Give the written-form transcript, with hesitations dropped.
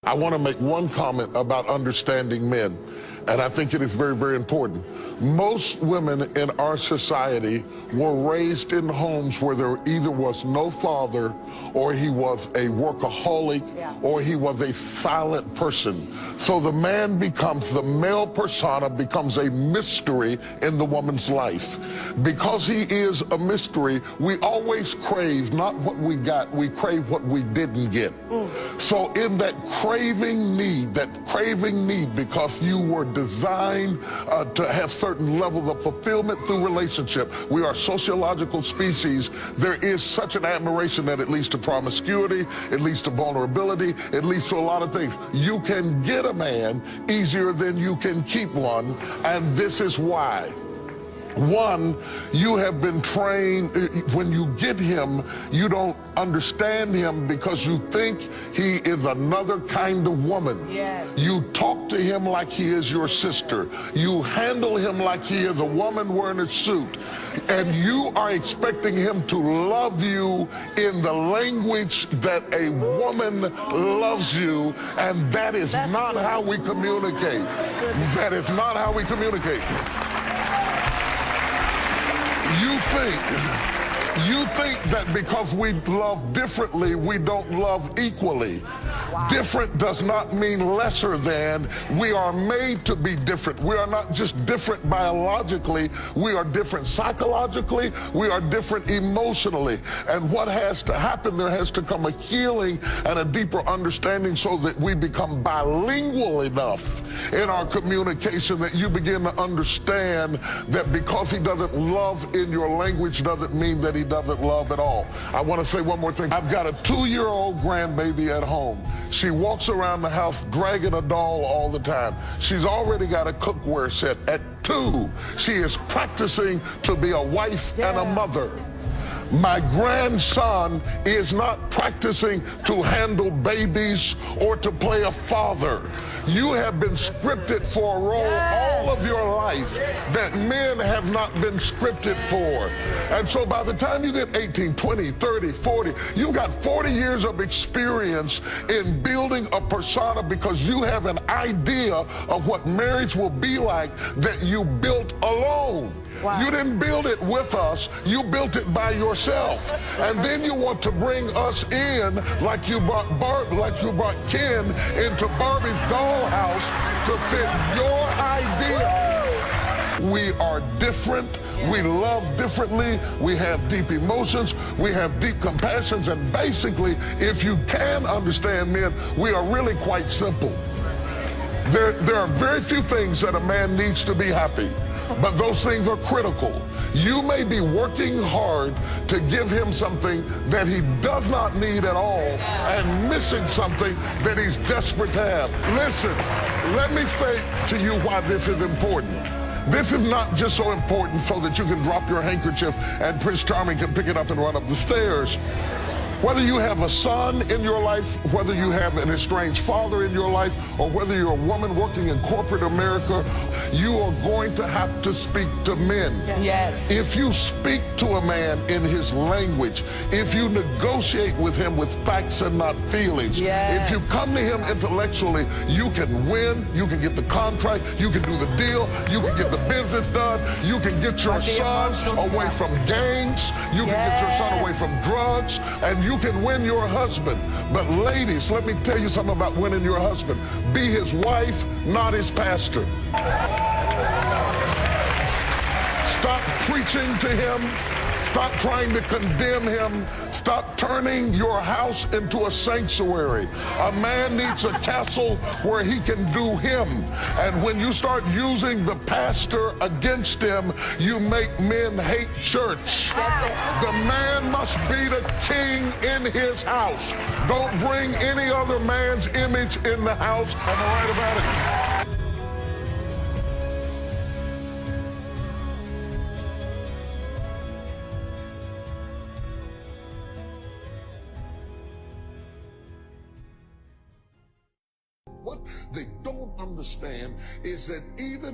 I want to make one comment about understanding men, and I think it is very, very important. Most women in our society were raised in homes where there either was no father, or he was a workaholic, or he was a silent person. So the man becomes, the male persona becomes a mystery in the woman's life. Because he is a mystery, we always crave not what we got, we crave what we didn't get. So in that craving need, because you were designed to have certain levels of fulfillment through relationship, we are sociological species, there is such an admiration that it leads to promiscuity, it leads to vulnerability, it leads to a lot of things. You can get a man easier than you can keep one, and this is why. One, you have been trained, when you get him, you don't understand him because you think he is another kind of woman. Yes. You talk to him like he is your sister. You handle him like he is a woman wearing a suit. And you are expecting him to love you in the language that a woman loves you, and that is not how we communicate. That is not how we communicate. You think that because we love differently, we don't love equally. Wow. Different does not mean lesser than. We are made to be different. We are not just different biologically, we are different psychologically, we are different emotionally. And what has to happen, there has to come a healing and a deeper understanding so that we become bilingual enough in our communication that you begin to understand that because he doesn't love in your language doesn't mean that he doesn't love at all. I want to say one more thing. I've got a 2-year-old grandbaby at home. She walks around the house dragging a doll all the time. She's already got a cookware set. At 2, she is practicing to be a wife and a mother. My grandson is not practicing to handle babies or to play a father. You have been scripted for a role all of your life that men have not been scripted for. And so by the time you get 18, 20, 30, 40, you've got 40 years of experience in building a persona because you have an idea of what marriage will be like that you built alone. Wow. You didn't build it with us, you built it by yourself. And then you want to bring us in like you brought Ken into Barbie's dollhouse to fit your idea. We are different, we love differently, we have deep emotions, we have deep compassions, and basically, if you can understand men, we are really quite simple. There are very few things that a man needs to be happy, but those things are critical. You may be working hard to give him something that he does not need at all and missing something that he's desperate to have. Listen, let me say to you why this is important. This is not just so important so that you can drop your handkerchief and Prince Charming can pick it up and run up the stairs. Whether you have a son in your life, whether you have an estranged father in your life, or whether you're a woman working in corporate America, you are going to have to speak to men. Yes. If you speak to a man in his language, if you negotiate with him with facts and not feelings, if you come to him intellectually, you can win, you can get the contract, you can do the deal, you can get the business done, you can get your son away from gangs, you can get your son away from drugs, and you can win your husband. But ladies, let me tell you something about winning your husband. Be his wife, not his pastor. Stop preaching to him. Stop trying to condemn him. Stop turning your house into a sanctuary. A man needs a castle where he can do him. And when you start using the pastor against him, you make men hate church. The man must be the king in his house. Don't bring any other man's image in the house. Am I right about it? What they don't understand is that even